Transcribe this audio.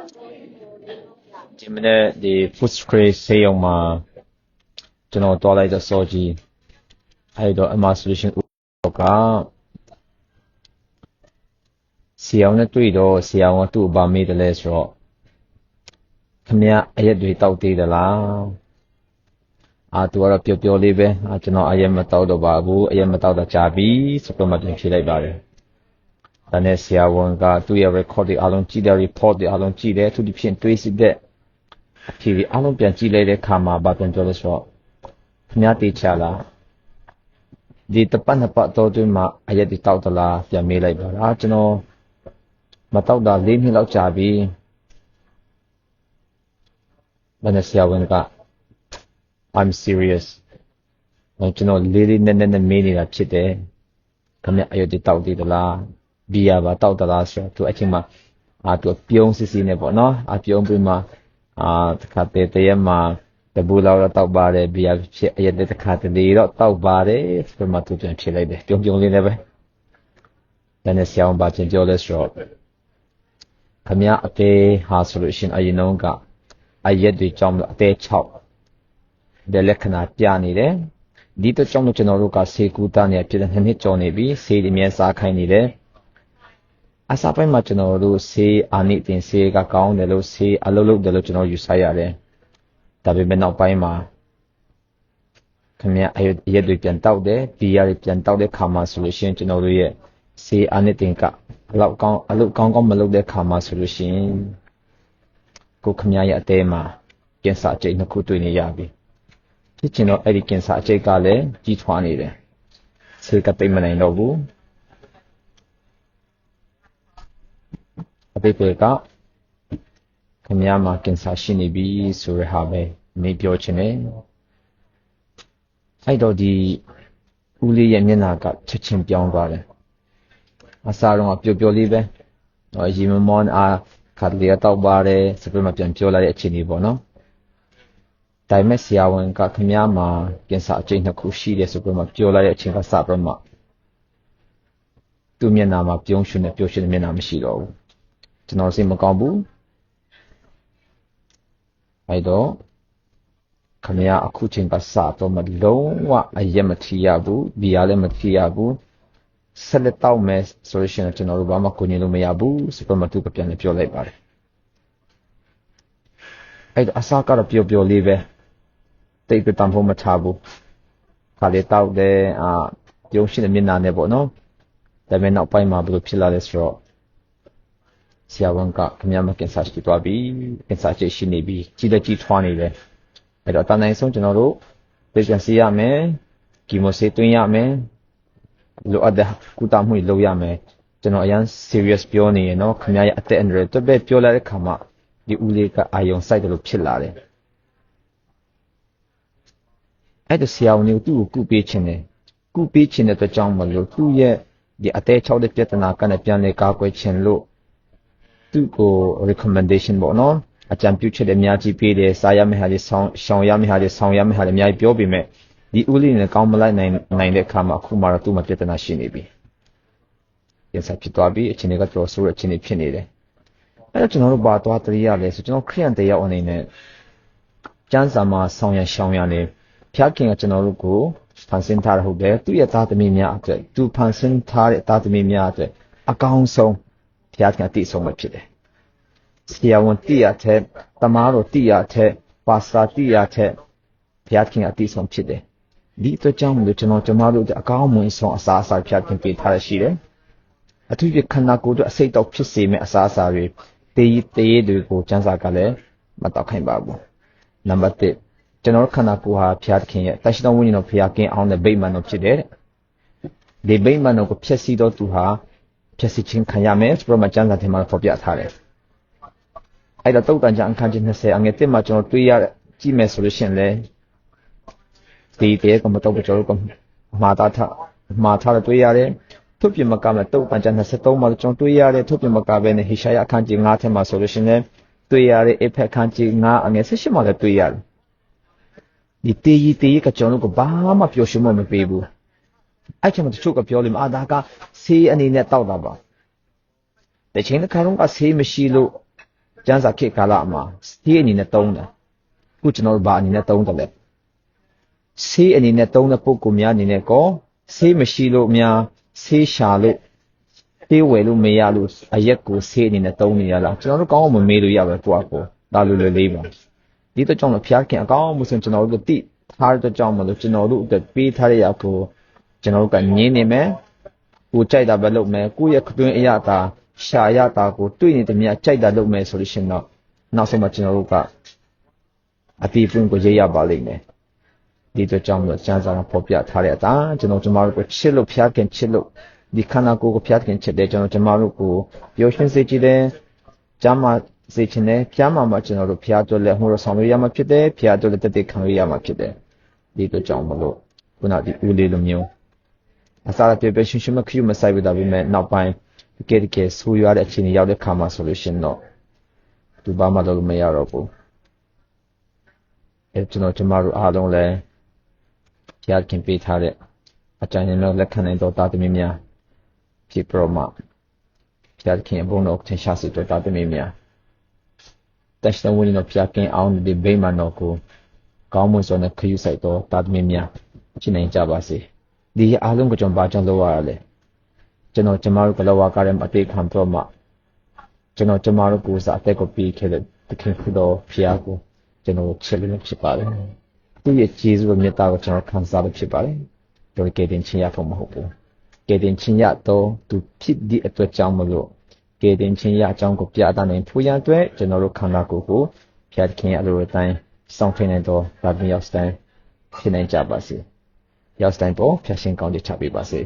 ဒီမနေ့ဒီ food scrape ဆေးရုံမှာကျွန်တော်တွားလိုက်တဲ့စောကြီးအဲ့တော့ MR solution ကဆရာဝန်နဲ့တွေ့တော့ဆရာဝန်ကသူ့ကိုဗာမေးတယ်လဲဆိုတော့ခင်ဗျအရက်တွေတောက်သေးသလားသူကတော့ပျော်လေးပဲကျွန်တော်အရက်မတောက်တော့ပါဘူးအရက်မတောက်တော့ကြာပြီဆိုတော့မှပြန်ဖြေလိုက်ပါတယ်ဒါနဲ့ဆရာဝန်ကသူ့ရဲ့ record တွေအားလုံးကြည့်တယ် report တွေအားလုံးကြည့်တယ်သူဒီဖြင့်တွေးစစ်တဲ့အဖြေတွေအားလုံးပြန်ကြည့်လိုက်တဲ့အခါမှာဗာပြန်ပြောလို့ဆိုတော့ခင်ဗျတေချာလားဒီတပတ်နှစ်ပတ်တော့တွင်းမှာအရက်တွေတောက်သလားပြန်မေးလိုက်ပါလားကျွန်တော်မတောက်တာ4နှစ်လောက်ကြာပြီဒါနဲ့ဆရာဝန်က I'm serious ကျွန်တော်လေးနဲ့မေးနေတာဖြစ်တယ်ခင်ဗျအရက်တွေတောက်သေးသလားဘီယာပါတောက်သလားဆိုတော့သူအချိန်မှာသူပြုံးစစ်နေပေါ့နော်ပြုံးပြီးမှတခါတည်းမှာတဘူလောက်တော့တောက်ပါတယ်ဘီယာဖြစ်အရက်တခါတည်းတော့တောက်ပါတယ်ဆိုမှသူပြန်ဖြေလိုက်တယ်ပြုံးလေးလည်းပဲဒါနဲ့ဆရာဝန်ပါချင်းပြောလဲဆိုတော့ခင်ဗျအသေးဟာဆိုလို့ရှိရင်အရင်တော့ကအရက်တွေကြောင့်အသေး6တဲ့လက္ခဏာပြနေတယ်ဒီတော့ကြောင့်ကျွန်တော်တို့ကဆေးကူတာနေဖြစ်တဲ့2နှစ်ကျော်နေပြီဆေးတွေအများစားခိုင်းနေတယ်အစားပိုင်းမှာကျွန်တော်တို့ဆေးအာနိသင်ဆေးကကောင်းတယ်လို့ဆေးအလုပ်လုပ်တယ်လို့ကျွန်တော်ယူဆရတယ်ဒါပေမဲ့နောက်ပိုင်းမှာခင်ဗျအရက်တွေပြန်တောက်တယ်ဘီယာတွေပြန်တောက်တဲ့ခါမှာဆိုလို့ရှိရင်ကျွန်တော်တို့ရဲ့ဆေးအာနိသင်ကအလုပ်ကောင်းမလုပ်တဲ့ခါမှာဆိုလို့ရှိရင်ကိုခင်ဗျရဲ့အသေးမှာကင်ဆာအကျိတ်နှစ်ခုတွေ့နေရပြီဖြစ်ချင်တော့အဲ့ဒီကင်ဆာအကျိတ်ကလည်းကြီးထွားနေတယ်ဆေးကသိမ့်မနိုင်တော့ဘူးအပေကခင်ဗျမှာကင်ဆာရှိနေပြီဆိုရဟာပဲနေပြောချင်တယ်အဲ့တော့ဒီဦးလေးရဲ့မျက်နှာကချက်ချင်းပြောင်းသွားတယ်အစားတော့ပျော်လေးပဲရေမမောင်းခါတလေတောက်ပါတယ်စပယ်မှာပြန်ပြောလိုက်တဲ့အခြေအနေပေါ့နော်ဒါပေမဲ့ဆရာဝန်ကခင်ဗျားမှာကင်ဆာအကျိတ်နှစ်ခုရှိတယ်ဆိုပြီးမှပြောလိုက်တဲ့အချိန်ကစပြီးမှသူ့မျက်နှာမှာပြုံးရွှင်တဲ့မျက်နှာမရှိတော့ဘူးကျွန်တော်စိတ်မကောင်းဘူးအဲ့တော့ခင်ဗျားအခုချိန်ကစတော့မလုံးဝအရက်မထီရဘူးဘီယာလည်းမထီရဘူးဆက်လက်တောက်မယ်ဆိုလို့ရှိရင်ကျွန်တော်တို့ဘာမှကိုညင်လို့မရဘူးစပယ်မတူကပြန်လည်းပြောလိုက်ပါတယ်အဲ့တော့အစားကတော့ပျော်လေးပဲတိတ်ကတန်ဖို့မထားဘူးခါလေးတောက်တယ်ပြုံးရှိတဲ့မျက်နှာနဲ့ပေါ့နော်ဒါပေမဲ့နောက်ပိုင်းမှာဘယ်လိုဖြစ်လာလဲဆိုတော့ဆရာဝန်ကခင်ဗျားမကင်ဆာရှိသွားပြီကင်ဆာရှိနေပြီကြီးထွားနေတယ်အဲ့တော့တန်တိုင်းဆုံးကျွန်တော်တို့ပေးပြန်စီရမယ်ကီမိုဆေးသွင်းရမယ်လိုအပ်တဲ့ကုသမှုလုပ်ရမယ်ကျွန်တော်အရင် serious ပြောနေရနော်ခင်ဗျားရဲ့အသက်အန္တရာယ်တွက်ပဲပြောလိုက်တဲ့ခါမှာဒီဦးလေးကအာယုံစိုက်တယ်လို့ဖြစ်လာတယ်အဲ့ဒါဆရာဝန်ကသူ့ကိုကုပေးခြင်းတဲ့အတွက်ကြောင့်မလို့သူ့ရဲ့ဒီအသေး6တဲ့ပြဿနာကလည်းပြန်လေကာကွယ်ခြင်းလို့သူ့ကို recommendation ပေါ့နော်အကြံပြုချက်တွေအများကြီးပေးတယ်စားရမယ့်ဟာတွေရှောင်ရမယ့်ဟာတွေဆောင်ရမယ့်ဟာတွေအများကြီးပြောပေမဲ့ဒီဦးလေးနဲ့ကောင်းမလိုက်နိုင်တဲ့အခါမှာအခုမှတော့သူ့မှာပြဿနာရှိနေပြီ။ပြန်ဆက်ဖြစ်သွားပြီအခြေအနေကတော်ဆိုးတဲ့အခြေအနေဖြစ်နေတယ်။အဲ့တော့ကျွန်တော်တို့ဘာသွားတရိယာလဲဆိုကျွန်တော်ခရိယန်တရားအနေနဲ့ကျမ်းစာမှာဆောင်ရရှောင်ရနေဖျားခင်ကကျွန်တော်တို့ကိုဖန်ဆင်းထားရဟုတ်တယ်သူ့ရဲ့သားသမီးများအတွက်သူဖန်ဆင်းထားတဲ့သားသမီးများအတွက်အကောင်းဆုံးဖျားခင်အတိဆုံးပဲဖြစ်တယ်။ဆရာဝန်တိရတဲ့တမားတော်တိရတဲ့ပါစတာတိရတဲ့ဖျားခင်အတိဆုံးဖြစ်တယ်။ဒီအတွက်ကြောင့်မလို့ကျွန်တော်တို့အကောင်းမွန်ဆုံးအစားအစာဖျားခင်ပေးထားရရှိတယ်။အထူးဖြင့်ခန္ဓာကိုယ်တို့အစိတ်တောက်ဖြစ်စေမယ့်အစားအစာတွေတေးတွေကိုကျန်းစာကလည်းမတောက်ခိုင်းပါဘူး။နံပါတ်1ကျွန်တော်ခန္ဓာကိုယ်ဟာဖျားခင်ရဲ့တရှိတော်ဝိညာဉ်တော်ဖျားခင်အောင်တဲ့ဗိမာန်တော်ဖြစ်တယ်။ဒီဗိမာန်တော်ကိုဖျက်ဆီးတော့သူဟာဖျက်ဆီးခြင်းခံရမယ်ဆိုတော့မှကျမ်းစာထဲမှာဖော်ပြထားတယ်။အဲ့တော့တုတ်တန်ကျမ်းအခန်းကြီး20အငယ်1မှာကျွန်တော်တွေ့ရကြည့်မယ်ဆိုလို့ရှိရင်လေဒီတဲ့ကမတော့ကျွန်တော်ကမှားထားတယ်တွေ့ရတယ်။ထုတ်ပြမကမဲ့တုတ်တန်ကျမ်း23မှာကျွန်တော်တွေ့ရတယ်ထုတ်ပြမကပဲနဲ့ဟေရှာယအခန်းကြီး9ထဲမှာဆိုလို့ရှိရင်တွေ့ရတဲ့အဖက်အခန်းကြီး9အငယ်18မှာလည်းတွေ့ရတယ်။ဒီတေးကကျွန်တော်တို့ကဘာမှပျော်ရွှင်မှုမပေးဘူးအဲ့ချိန်မှာတချို့ကပြောလိမ့်မယ်ဒါကဆေးအနေနဲ့တောက်တာပါတချိန်တစ်ခါတော့ဆေးမရှိလို့ ကျန်းစာခေတ်ကာလမှာဆေးအနေနဲ့သုံးတယ်ခုကျွန်တော်တို့ဘာအနေနဲ့သုံးတယ်လဲဆေးအနေနဲ့သုံးတဲ့ပုဂ္ဂိုလ်များအနေနဲ့ကောဆေးမရှိလို့များဆေးရှာလို့ဆေးဝယ်လို့မရလို့အရက်ကိုဆေးအနေနဲ့သုံးနေရလားကျွန်တော်တို့ကောင်းအောင်မမေးလို့ရပဲကိုယ့်အကိုဒါလိုလေလေးပါဒီတော့ကြောင့်လည်းဖျားခင်အကောင်းမှုဆိုကျွန်တော်တို့တိထားတဲ့ကြောင့်မလို့ကျွန်တော်တို့အတွက်ပေးထားတဲ့ရကိုကျွန်တော်တို့ကငင်းနေမယ်ကိုကြိုက်တာပဲလုပ်မယ်ကိုယ့်ရဲ့အတွင်းအရာတာရှာရတာကိုတွေ့နေတယ်မြတ်ကြိုက်တာလုပ်မယ်ဆိုလို့ရှိရင်တော့နောက်ဆုံးမှကျွန်တော်တို့ကအတိအပွင့်ကိုရေးရပါလိမ့်မယ်ဒီတော့ကြောင့်လို့စံစာဖော်ပြထားတဲ့အတိုင်းကျွန်တော်တို့ကိုချစ်လို့ဖျားခင်ချစ်လို့ဒီခန္ဓာကိုယ်ကိုဖျားခင်ချစ်တယ်ကျွန်တော်တို့ကိုပျော်ရွှင်စေချင်တယ်ကျမ်းမာစေချင်တယ်ကျမ်းမာမှကျွန်တော်တို့ဖျားအတွက်လည်းဟိုလိုဆောင်လို့ရမှာဖြစ်တယ်ဖျားအတွက်လည်းတက်တက်ခံလို့ရမှာဖြစ်တယ်ဒီတော့ကြောင့်မလို့ခုနဒီဦးလေးလိုမျိုးအစားအပြည့်ပဲရှင်းရှင်းမခယူမဆိုင်ဘူးဒါပေမဲ့နောက်ပိုင်းတကယ်ဆူရတဲ့အခြေအနေရောက်တဲ့ခါမှာဆိုလို့ရှိရင်တော့သူဘာမှလုပ်လို့မရတော့ဘူးအဲကျွန်တော်တို့အားလုံးလည်းဖျားခင်ပေးထားတဲ့အကြံဉာဏ်နဲ့လက်ခံနိုင်တော့တာသမီးများဖြစ်ပြတော့မှဖျားခင်ဘုန်းတော်ထင်ရှားစေတော့တာသမီးများတက်တဲ့ဝင်တော့ဖျားခင်အောင်ဒီဘေးမှာတော့ကိုကောင်းမွန်စွာနဲ့ခယူဆိုင်တော့တာသမီးများဖြစ်နိုင်ကြပါစေဒီအားလုံးကကျွန်တော်ဘာကြောင့်လုပ်ရလဲကျွန်တော်တို့ကလောကရဲမှာအတေခံတော့မှကျွန်တော်တို့ကိုစားအသက်ကိုပြီးခဲ့တဲ့တခင်ဖူတော်ဖျားကိုကျွန်တော်ချစ်လို့ဖြစ်ပါတယ်သူ့ရဲ့ကျေးဇူးနဲ့မေတ္တာကိုကျွန်တော်ခံစားလို့ဖြစ်ပါတယ်တို့ကဲတင်ချင်းရဖို့မဟုတ်ဘူးကဲတင်ချင်းရတော့သူဖြစ်ဒီအတွက်ကြောင့်မလို့ကဲတင်ချင်းရအကြောင်းကိုပြသနိုင်ဖို့ရတဲ့ကျွန်တော်တို့ခန္ဓာကိုယ်ကိုဖျားခင်အလိုအတိုင်းစောင့်ထိန်နိုင်တော့ဗာမီယောက်စတိုင်းဖြစ်နိုင်ကြပါစေယောက်စတိုင်းပေါ်ဖျားရှင်ကောင်းချပေးပါစေ